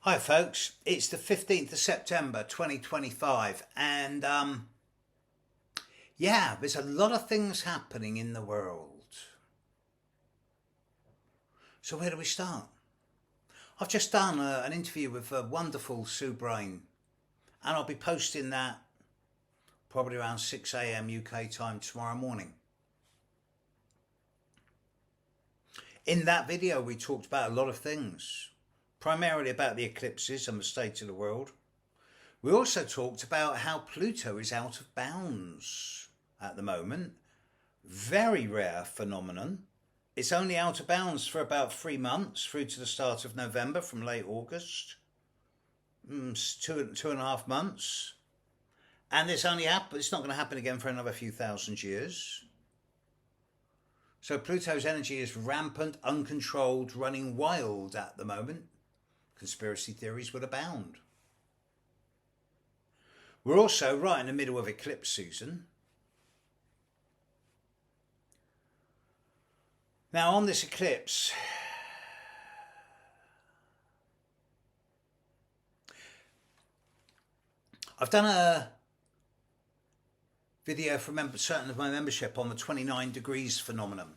Hi folks, it's the 15th of September 2025 and yeah, there's a lot of things happening in the world. So where do we start? I've just done an interview with a wonderful Sue Brain and I'll be posting that probably around 6 a.m. UK time tomorrow morning. In that video we talked about a lot of things, primarily about the eclipses and the state of the world. We also talked about how Pluto is out of bounds at the moment. Very rare phenomenon. It's only out of bounds for about 3 months through to the start of November from late August. Two and a half months. And it's not going to happen again for another few thousand years. So Pluto's energy is rampant, uncontrolled, running wild at the moment. Conspiracy theories would abound. We're also right in the middle of eclipse season. Now on this eclipse, I've done a video for certain of my membership on the 29 degrees phenomenon,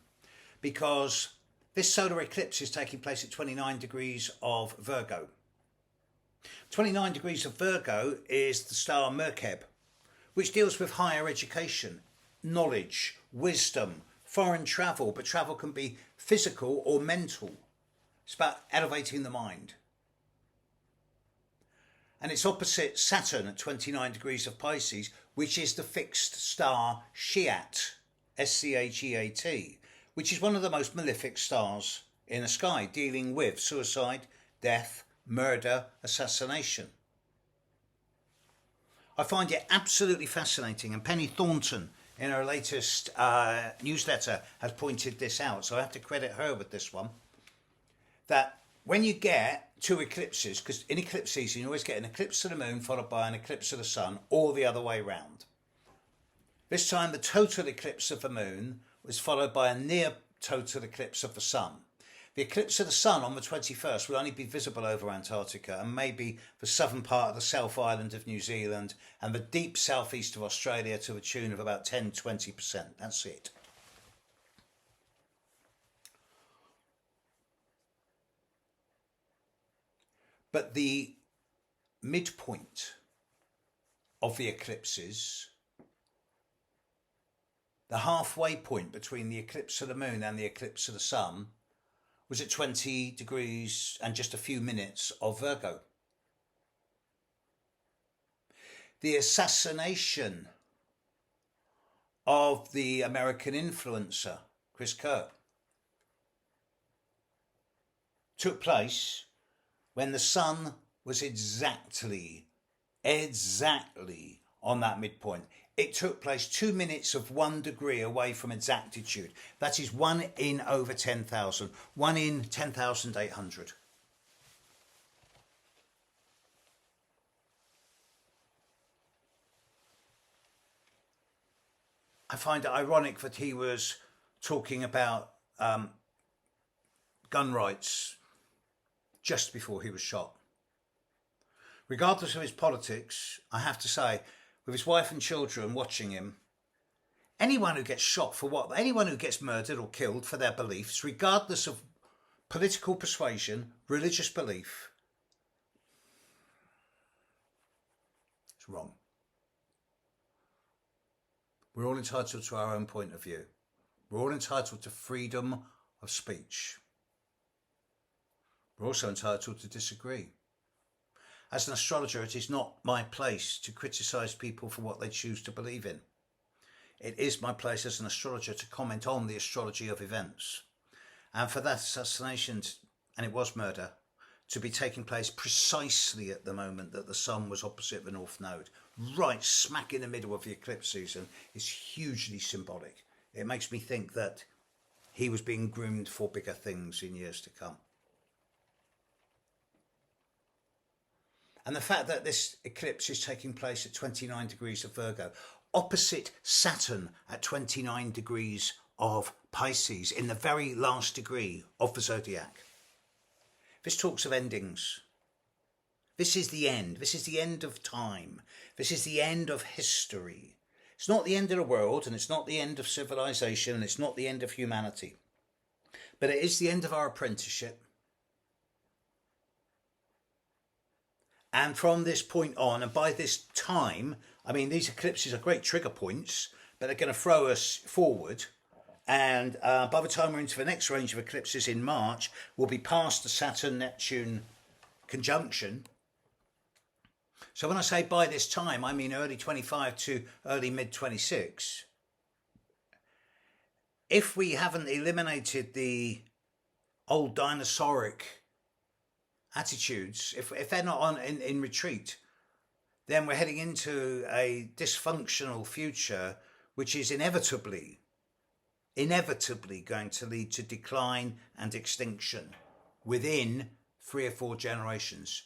because this solar eclipse is taking place at 29 degrees of Virgo. 29 degrees of Virgo is the star Merkeb, which deals with higher education, knowledge, wisdom, foreign travel, but travel can be physical or mental. It's about elevating the mind. And it's opposite Saturn at 29 degrees of Pisces, which is the fixed star Scheat, S-C-H-E-A-T, which is one of the most malefic stars in the sky, dealing with suicide, death, murder, assassination. I find it absolutely fascinating, and Penny Thornton in her latest newsletter has pointed this out, so I have to credit her with this one, that when you get two eclipses, because in eclipse season you always get an eclipse of the moon followed by an eclipse of the sun, or the other way round. This time the total eclipse of the moon was followed by a near total eclipse of the sun. The eclipse of the sun on the 21st will only be visible over Antarctica and maybe the southern part of the South Island of New Zealand and the deep southeast of Australia to the tune of about 10-20%. That's it. But the midpoint of the eclipses, the halfway point between the eclipse of the moon and the eclipse of the sun, was at 20 degrees and just a few minutes of Virgo. The assassination of the American influencer, Chris Kirk, took place when the sun was exactly on that midpoint. It took place 2 minutes of 1 degree away from exactitude. That is 1 in over 10,000, 1 in 10,800. I find it ironic that he was talking about gun rights just before he was shot. Regardless of his politics, I have to say, with his wife and children watching him, anyone who gets shot for what, anyone who gets murdered or killed for their beliefs, regardless of political persuasion, religious belief, it's wrong. We're all entitled to our own point of view. We're all entitled to freedom of speech. We're also entitled to disagree. As an astrologer, it is not my place to criticise people for what they choose to believe in. It is my place as an astrologer to comment on the astrology of events. And for that assassination, and it was murder, to be taking place precisely at the moment that the sun was opposite the North Node, right smack in the middle of the eclipse season, is hugely symbolic. It makes me think that he was being groomed for bigger things in years to come. And the fact that this eclipse is taking place at 29 degrees of Virgo, opposite Saturn at 29 degrees of Pisces, in the very last degree of the zodiac. This talks of endings. This is the end. This is the end of time. This is the end of history. It's not the end of the world, and it's not the end of civilization, and it's not the end of humanity. But it is the end of our apprenticeship. And from this point on, and by this time, I mean, these eclipses are great trigger points, but they're going to throw us forward. And by the time we're into the next range of eclipses in March, we'll be past the Saturn-Neptune conjunction. So when I say by this time, I mean early 25 to early mid-26. If we haven't eliminated the old dinosauric attitudes, if they're not on in retreat, then we're heading into a dysfunctional future, which is inevitably going to lead to decline and extinction within 3 or 4 generations.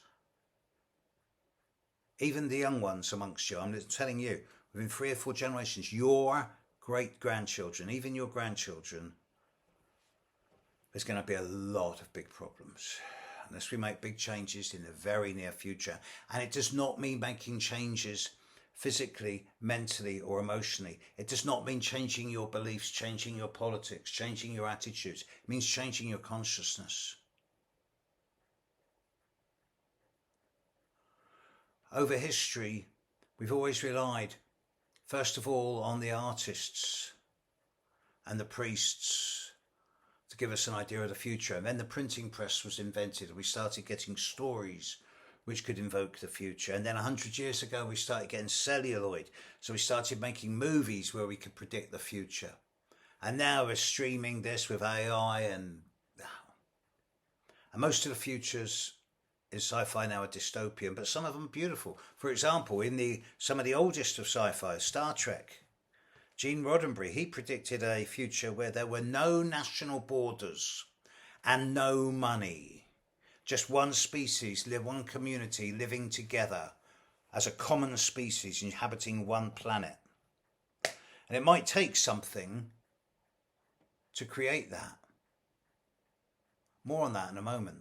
Even the young ones amongst you, I'm telling you, within 3 or 4 generations, your great-grandchildren, even your grandchildren, there's going to be a lot of big problems unless we make big changes in the very near future. And it does not mean making changes physically, mentally, or emotionally. It does not mean changing your beliefs, changing your politics, changing your attitudes. It means changing your consciousness. Over history, we've always relied, first of all, on the artists and the priests to give us an idea of the future. And then the printing press was invented, and we started getting stories which could invoke the future. And then 100 years ago, we started getting celluloid. So we started making movies where we could predict the future. And now we're streaming this with AI, and most of the futures in sci-fi now are dystopian, but some of them are beautiful. For example, in some of the oldest of sci-fi, Star Trek, Gene Roddenberry, he predicted a future where there were no national borders and no money. Just one species, one community living together as a common species inhabiting one planet. And it might take something to create that. More on that in a moment.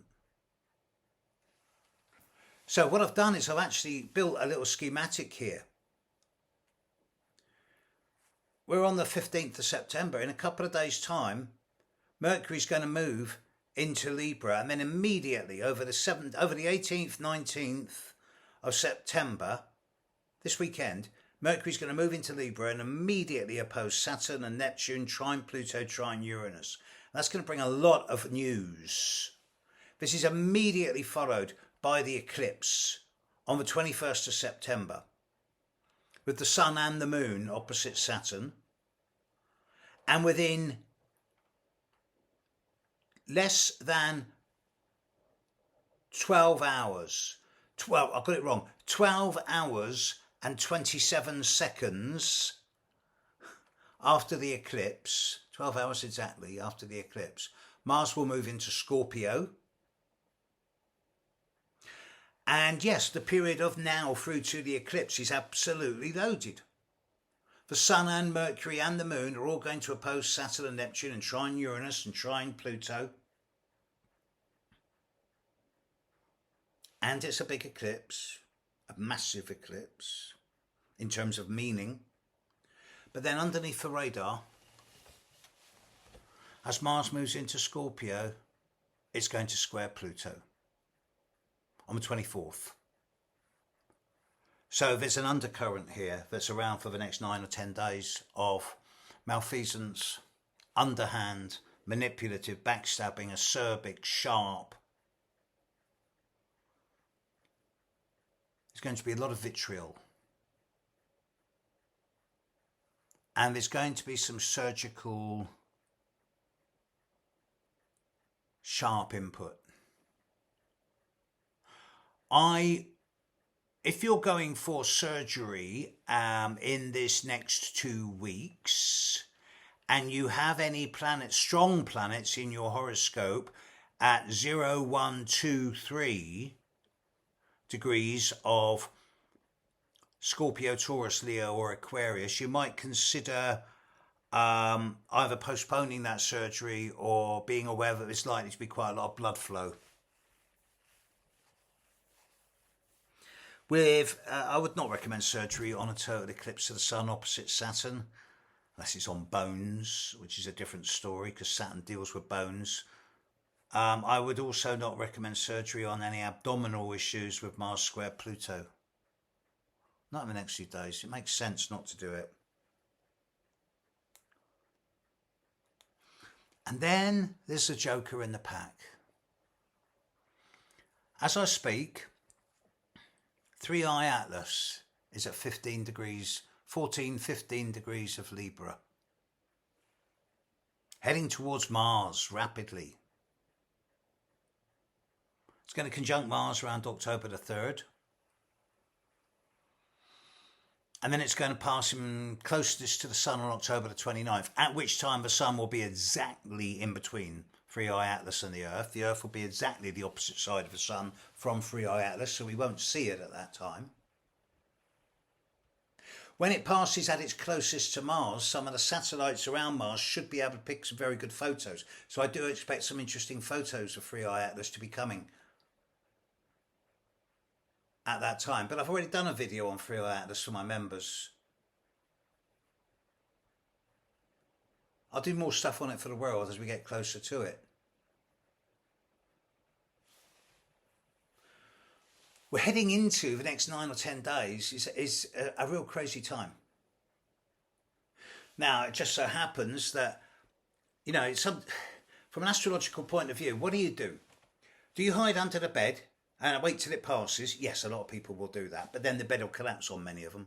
So what I've done is I've actually built a little schematic here. We're on the 15th of September. In a couple of days' time, Mercury's going to move into Libra, and then immediately over the 18th, 19th of September, this weekend, Mercury's going to move into Libra and immediately oppose Saturn and Neptune, trine Pluto, trine Uranus. That's going to bring a lot of news. This is immediately followed by the eclipse on the 21st of September, with the Sun and the Moon opposite Saturn, and within less than 12 hours, 12 hours and 27 seconds after the eclipse, 12 hours exactly after the eclipse, Mars will move into Scorpio. And yes, the period of now through to the eclipse is absolutely loaded. The Sun and Mercury and the Moon are all going to oppose Saturn and Neptune and trine Uranus and trine Pluto. And it's a big eclipse, a massive eclipse in terms of meaning. But then underneath the radar, as Mars moves into Scorpio, it's going to square Pluto on the 24th. So there's an undercurrent here that's around for the next 9 or 10 days of malfeasance, underhand, manipulative, backstabbing, acerbic, sharp. There's going to be a lot of vitriol. And there's going to be some surgical, sharp input. If you're going for surgery in this next 2 weeks, and you have any strong planets in your horoscope at 0, 1, 2, 3 degrees of Scorpio, Taurus, Leo, or Aquarius, you might consider either postponing that surgery or being aware that there's likely to be quite a lot of blood flow. I would not recommend surgery on a total eclipse of the sun opposite Saturn, unless it's on bones, which is a different story because Saturn deals with bones. I would also not recommend surgery on any abdominal issues with Mars square Pluto. Not in the next few days. It makes sense not to do it. And then there's the Joker in the pack. As I speak, 3i Atlas is at 15 degrees, 15 degrees of Libra. Heading towards Mars rapidly. It's going to conjunct Mars around October the 3rd. And then it's going to pass him closest to the Sun on October the 29th, at which time the Sun will be exactly in between 3i Atlas and the Earth. The Earth will be exactly the opposite side of the Sun from 3i Atlas, so we won't see it at that time. When it passes at its closest to Mars, some of the satellites around Mars should be able to pick some very good photos. So I do expect some interesting photos of 3i Atlas to be coming at that time. But I've already done a video on 3i Atlas for my members. I'll do more stuff on it for the world as we get closer to it. We're heading into the next 9 or 10 days is a real crazy time. Now, it just so happens that, you know, from an astrological point of view, what do? Do you hide under the bed and wait till it passes? Yes, a lot of people will do that, but then the bed will collapse on many of them.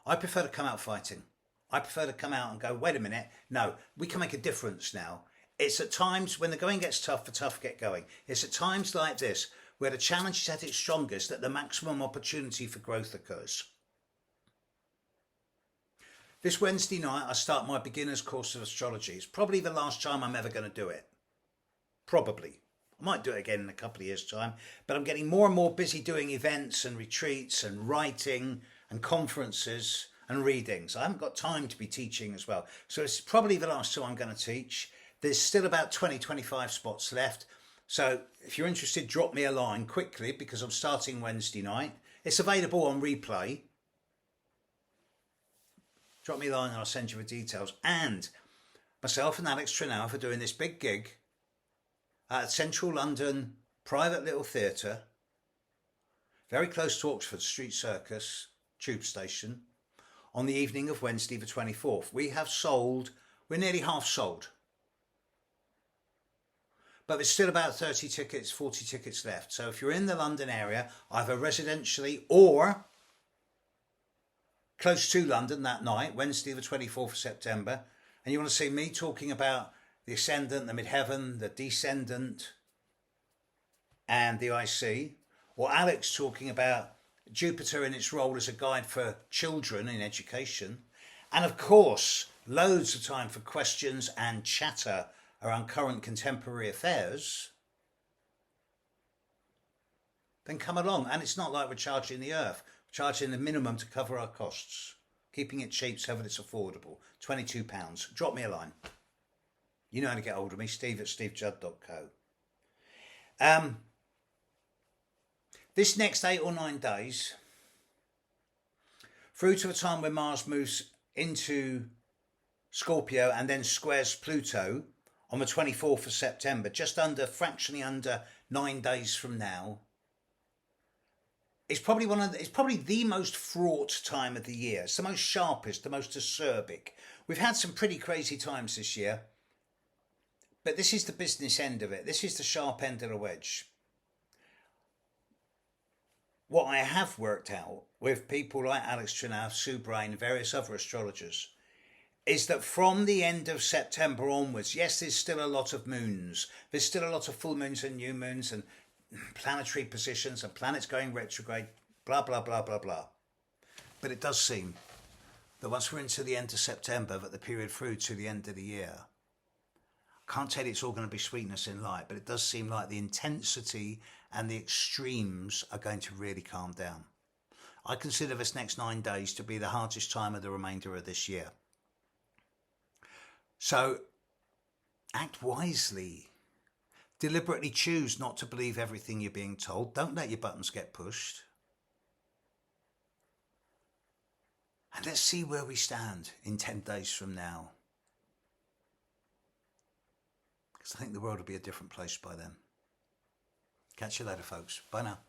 I prefer to come out fighting. I prefer to come out and go, wait a minute, no, we can make a difference now. It's at times when the going gets tough, the tough get going. It's at times like this where the challenge is at its strongest that the maximum opportunity for growth occurs. This Wednesday night, I start my beginner's course of astrology. It's probably the last time I'm ever going to do it. Probably. I might do it again in a couple of years' time, but I'm getting more and more busy doing events and retreats and writing and conferences and readings. I haven't got time to be teaching as well. So it's probably the last time I'm going to teach. There's still about 20-25 spots left. So if you're interested, drop me a line quickly because I'm starting Wednesday night. It's available on replay. Drop me a line and I'll send you the details. And myself and Alex Trenauer are doing this big gig at Central London private little theatre, very close to Oxford Street Circus tube station, on the evening of Wednesday the 24th. We're nearly half sold. But there's still about 30 tickets, 40 tickets left. So if you're in the London area, either residentially or close to London that night, Wednesday the 24th of September, and you want to see me talking about the Ascendant, the Midheaven, the Descendant, and the IC, or Alex talking about Jupiter in its role as a guide for children in education, and of course, loads of time for questions and chatter around current contemporary affairs, then come along. And it's not like we're charging the earth. We're charging the minimum to cover our costs, keeping it cheap so that it's affordable. £22. Drop me a line. You know how to get hold of me, steve@stevejudd.co. This next 8 or 9 days, through to the time when Mars moves into Scorpio and then squares Pluto on the 24th of September, fractionally under 9 days from now, it's probably the most fraught time of the year. It's the most sharpest, the most acerbic. We've had some pretty crazy times this year, but this is the business end of it. This is the sharp end of the wedge. What I have worked out with people like Alex Trenauer, Sue Brain, various other astrologers, is that from the end of September onwards, yes, there's still a lot of moons. There's still a lot of full moons and new moons and planetary positions and planets going retrograde, blah, blah, blah, blah, blah. But it does seem that once we're into the end of September, that the period through to the end of the year, I can't tell you it's all going to be sweetness in light, but it does seem like the intensity and the extremes are going to really calm down. I consider this next 9 days to be the hardest time of the remainder of this year. So act wisely. Deliberately choose not to believe everything you're being told. Don't let your buttons get pushed. let's see where we stand in 10 days from now. Because I think the world will be a different place by then. Catch you later, folks. Bye now.